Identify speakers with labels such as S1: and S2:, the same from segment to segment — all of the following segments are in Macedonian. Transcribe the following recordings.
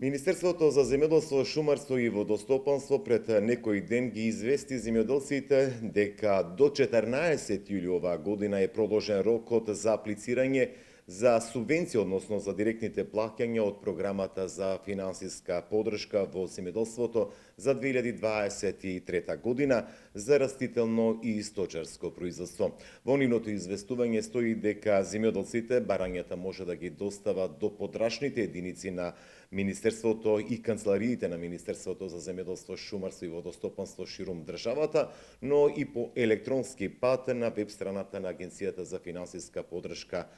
S1: Министерството за земјоделство, шумарство и водостопанство пред некој ден ги извести земјоделците дека до 14 јули оваа година е продолжен рокот за аплицирање за субвенција, односно за директните плаќања од програмата за финансиска подршка во земјоделството за 2023 година за растително и сточарско производство. Во нивното известување стои дека земјоделците барањата може да ги достават до подрачните единици на Министерството и канцелариите на Министерството за земјоделство, шумарство и водостопанство ширум државата, но и по електронски пат на веб страната на Агенцијата за финансиска подршка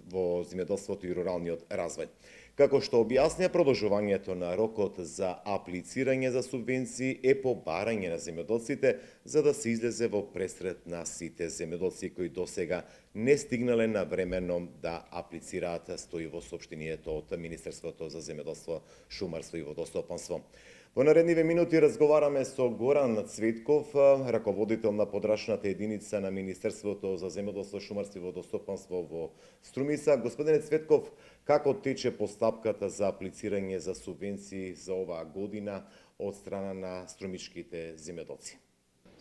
S1: во земјоделството и руралниот развој. Како што објасня, продолжувањето на рокот за аплицирање за субвенции е по барање на земјоделците за да се излезе во пресрет на сите земјоделци кои досега не стигнале навремено да аплицираат, стои во соопштението од Министерството за земјоделство, шумарство и водостопанство. Во наредниве минути разговараме со Горан Цветков, раководител на подрачната единица на Министерството за земјоделство, шумарство и водостопанство во Струмица. Господине Цветков, како тече постапката за аплицирање за субвенции за оваа година од страна на струмичките земјоделци?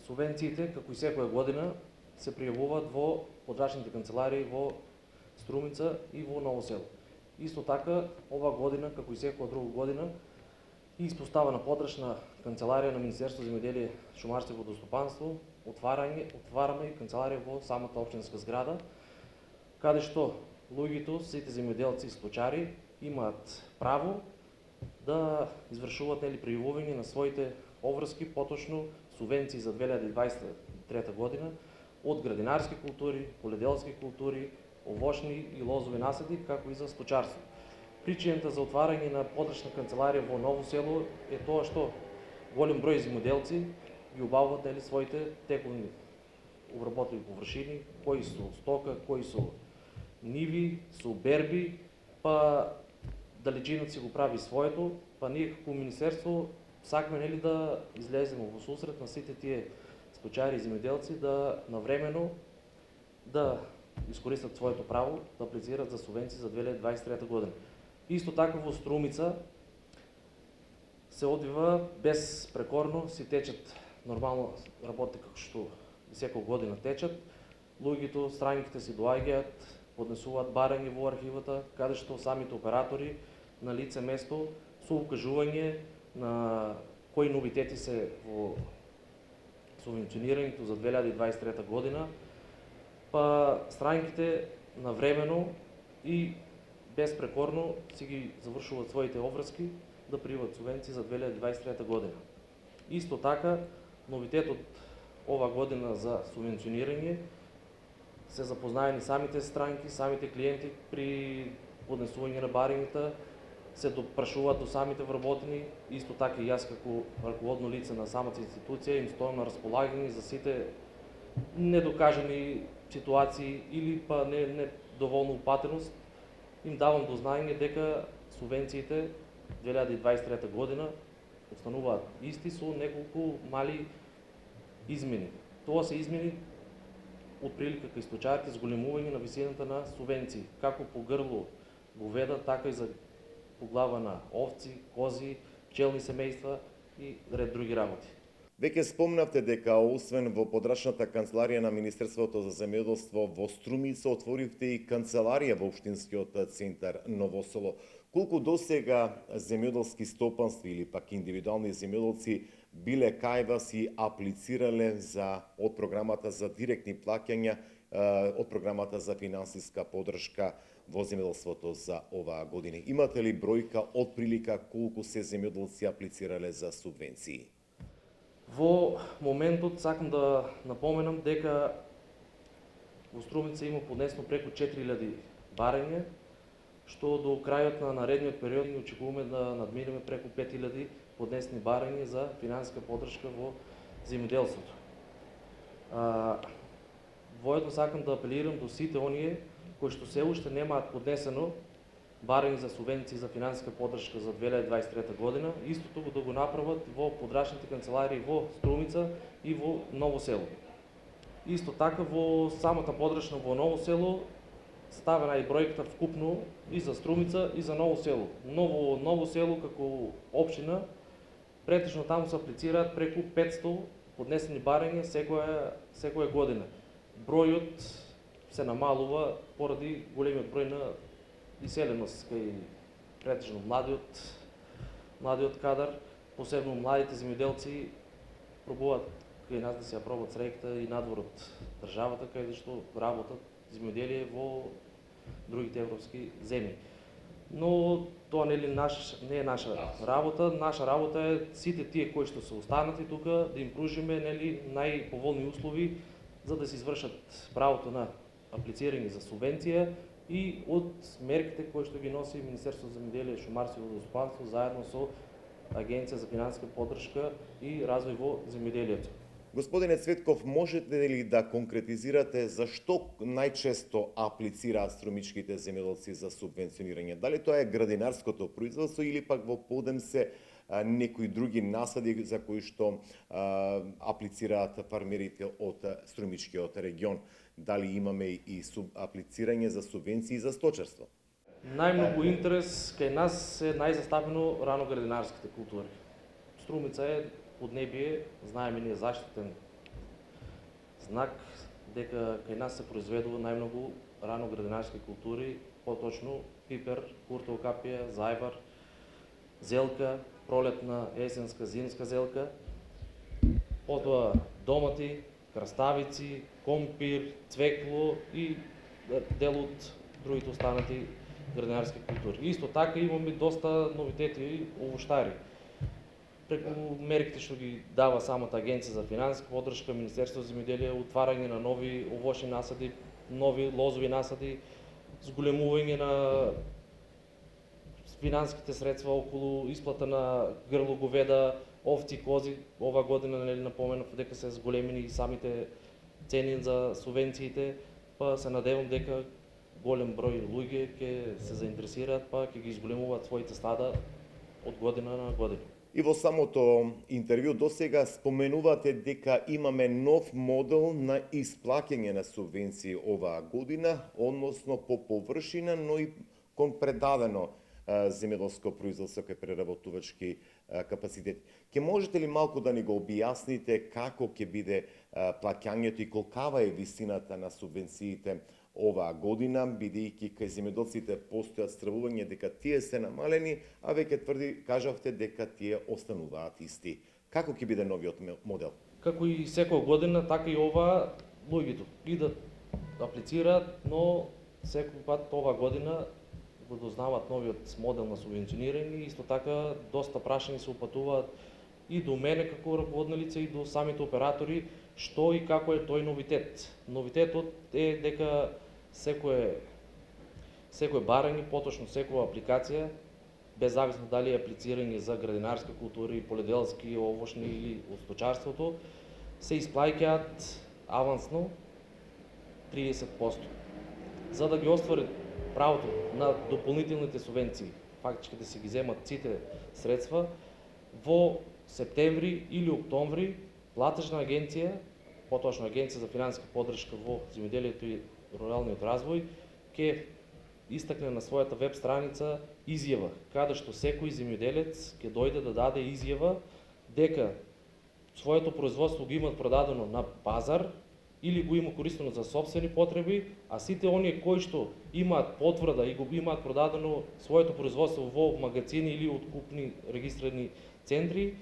S2: Субвенциите, како и секоја година, се пријавуваат во подрачните канцеларии во Струмица и во Ново село. Исто така, оваа година, како и секоја друга година, и испоставена подрачна канцеларија на Министерството за земјоделие, шумарство и водостопанство, отвараме и канцеларија во самата општинска зграда, каде што луѓето, сите земјоделци и сточари имаат право да извршуваат пријавување на своите обврски, поточно субвенции за 2023 година од градинарски култури, поледелски култури, овошни и лозови насади, како и за сточарство. Причината за отварање на подрачна канцеларија во Ново село е тоа што голем број земјоделци ги убавуваат своите тековни обработени површини, кои со стока, кои со ниви, со берби, па далечинот си го прави своето, па ние како министерство сакаме да излеземе во сусрет на сите тие сточари и земјоделци да навремено да искористат своето право да аплицираат за субвенции за 2023 година. Исто така во Струмица се одвива безпрекорно, си течат нормално работи како што и секоја година течат. Луѓето, страниките си доаѓаат, поднесуваат барање во архивата, каде што самите оператори на лице место со укажување на кои новитети се во субвенционирањето за 2023 година, па страниките навремено и безпрекорно си ги завршуваат своите обврски да пријават субвенции за 2023 година. Исто така, новитетот ова година за субвенционирање се запознаени самите странки, самите клиенти при поднесување на барањата, се допрашуваат до самите вработени, исто така и јас како раководно лице на самата институција им стојам на располагање за сите недокажани ситуации или па недоволна упатеност, им давам до знаење дека субвенциите 2023 година остануваат исти со неколку мали измени. Тоа се измени од прилика кај сточарите зголемување на висината на субвенции, како по грло говеда, така и за по глава на овци, кози, пчелни семејства и ред други работи.
S1: Веќе спомнавте дека освен во подрачната канцеларија на Министерството за земјоделство во Струмица отворивте и канцеларија во општинскиот центар Ново село. Колку досега земјоделски стопанства или пак индивидуални земјоделци биле кај вас и аплицирале од програмата за директни плаќања, од програмата за финансиска подршка во земјоделството за оваа година? Имате ли бројка од прилика колку се земјоделци аплицирале за субвенции?
S2: Во моментот сакам да напоменам дека во Струмица има поднесено преку 4000 барања, што до крајот на наредниот период ни очекуваме да надминеме преку 5000 поднесени барања за финансиска поддршка во земјоделството. Воедно сакам да апелирам до сите оние кои што се уште немаат поднесено барање за субвенции за финансиска поддршка за 2023 година, истото да го направат во подрачните канцеларии во Струмица и во Ново село. Исто така во самата подрачна во Ново село ставена и бројката вкупно и за Струмица и за Ново село. Ново село како општина, претежно таму се аплицираат преку 500 поднесени барања секоја година. Бројот се намалува поради големиот број на иселеност кај претежно младиот кадар, посебно младите земјоделци пробуваат кај нас да се ја пробат среќата и надвор од државата, каде што работат земјоделие во другите европски земји. Но тоа не е наша работа. Наша работа е сите тие кои што се останати тука да им пружиме најповолни услови за да се извршат правото на аплицирање за субвенција и од мерките кои што ги носи Министерството за земјоделие, шумарство и водостопанство заедно со Агенција за финансиска поддршка и развој во земјоделието.
S1: Господине Цветков, можете ли да конкретизирате зашто најчесто аплицираат струмичките земјоделци за субвенционирање? Дали тоа е градинарското производство или пак во подем се некои други насади за кои што аплицираат фармерите од струмичкиот регион? Дали имаме и аплицирање за субвенции за сточарство?
S2: Најмногу интерес кај нас е најзастапено раноградинарските култури. Струмица е поднебие, знаеме ние заштитен знак, дека кај нас се произведува најмногу раноградинарски култури, поточно пипер, куртова капија, зајвар, зелка, пролетна, есенска, зимска зелка, потоа домати, краставици, компир, цвекло и дел од другите останати градинарски култури. Исто така имаме доста новитети и овоштари. Преку мерките што ги дава самата Агенција за финансиска поддршка, Министерството за земјоделие, отварање на нови овошни насади, нови лозови насади, зголемување на финансиските средства околу исплата на грло говеда, овци, кози. Ова година напоменав дека се зголемени и самите цени за субвенциите, па се надевам дека голем број луѓе ќе се заинтересираат, па ќе ги изголемуваат своите стада од година на година.
S1: И во самото интервју досега споменувате дека имаме нов модел на исплаќање на субвенции оваа година, односно по површина, но и кон предадено земјоделско производство кај преработувачки капацитет. Ке можете ли малку да ни го објасните како ќе биде плаќањето и колкава е висината на субвенциите оваа година, бидејќи кај земјоделците постојат стравување дека тие се намалени, а веќе кажавте дека тие остануваат исти. Како ќе биде новиот модел?
S2: Како и секоја година, така и ова луѓето идат да аплицираат, но секој пат оваа година го дознаваат новиот модел на субвенционирање и исто така доста прашања се упатуваат и до мене како раководно лице и до самите оператори што и како е тој новитет. Новитетот е дека секое барање, поточно секоја апликација, без зависно дали е аплицирање за градинарски култури, поледелски, овошни или од сточарството, се исплаќаат авансно 30%. За да ги остварат правото на дополнителните субвенции, фактички да се ги земат сите средства, во септември или октомври платежна агенција, поточно Агенција за финансиска поддршка во земјоделието и руралниот развој, ќе истакне на својата веб страница изјава, каде што секој земјоделец ќе дојде да даде изјава дека своето производство го имат продадено на пазар или го има користено за сопствени потреби, а сите оние кои што имаат потврда и го имаат продадено своето производство во магазини или откупни регистрирани центри,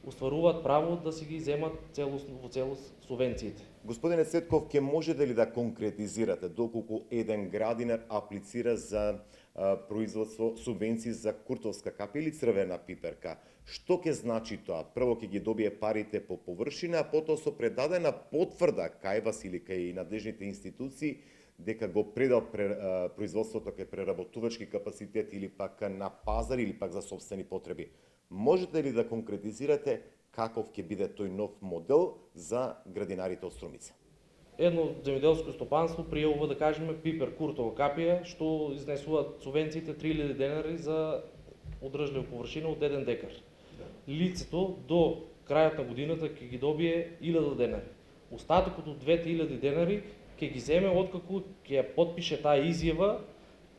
S2: остваруваат право да си ги земат во целост субвенциите.
S1: Господине Цветков, ке можете ли да конкретизирате доколку еден градинар аплицира за производство субвенции за куртовска капа или црвена пиперка? Што ќе значи тоа? Прво ќе ги добие парите по површина, а потоа со предадена потврда кај вас или кај надлежните институции дека го предал производството кај преработувачки капацитет или пак на пазар или пак за собствени потреби. Можете ли да конкретизирате каков ќе биде тој нов модел за градинарите од Струмица?
S2: Едно земјоделско стопанство пријавува, да кажеме, пипер, куртова капија, што изнесуваат субвенциите 3000 денари за одржлива површина од 1 декар. Лицето до крајот на годината ќе ги добие 1000 денари. Остатокот од 2000 денари ќе ги земе откако ќе ја потпише таа изјава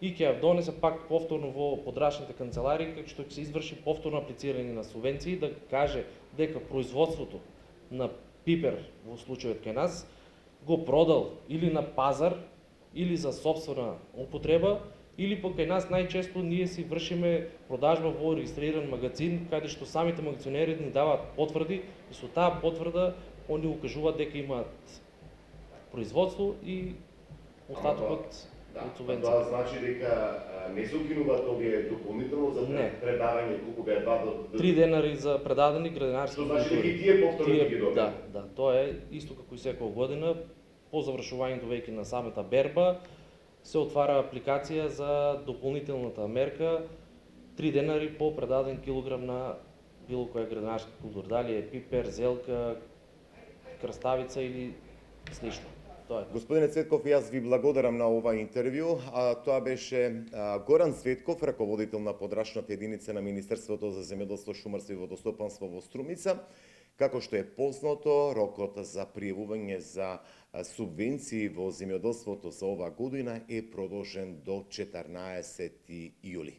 S2: и ќе ја донесе пак повторно во подрачните канцеларии, како што ќе се изврши повторно аплицирање на субвенции, да каже дека производството на пипер во случајот кај нас го продал или на пазар, или за сопствена употреба, или пак кај нас најчесто ние си вршиме продажба во регистриран магазин, каде што самите магазинери ни даваат потврди и со таа потврда они укажуваат дека имаат производство и остатокот од субвенција.
S1: Тоа значи дека не се укинуваат овие дополнително за предавање, колку беа 2 до
S2: 3 денари за предадени градинарски
S1: култури. Тоа значи
S2: култури.
S1: дека и тие повторно ги добиваат.
S2: Да, тоа е исто како и секоја година. По завршувањето веќе на самата берба се отвара апликација за дополнителната мерка 3 денари по предаден килограм на било која градинарска култура, дали е пипер, зелка, краставица или слично. Тоа е.
S1: Господине Цветков, јас ви благодарам на ова интервју. Тоа беше Горан Цветков, раководител на подрачната единица на Министерството за земјоделство, шумарство и водостопанство во Струмица. Како што е познато, рокот за пријавување за субвенции во земјоделството за ова година е продолжен до 14 јули.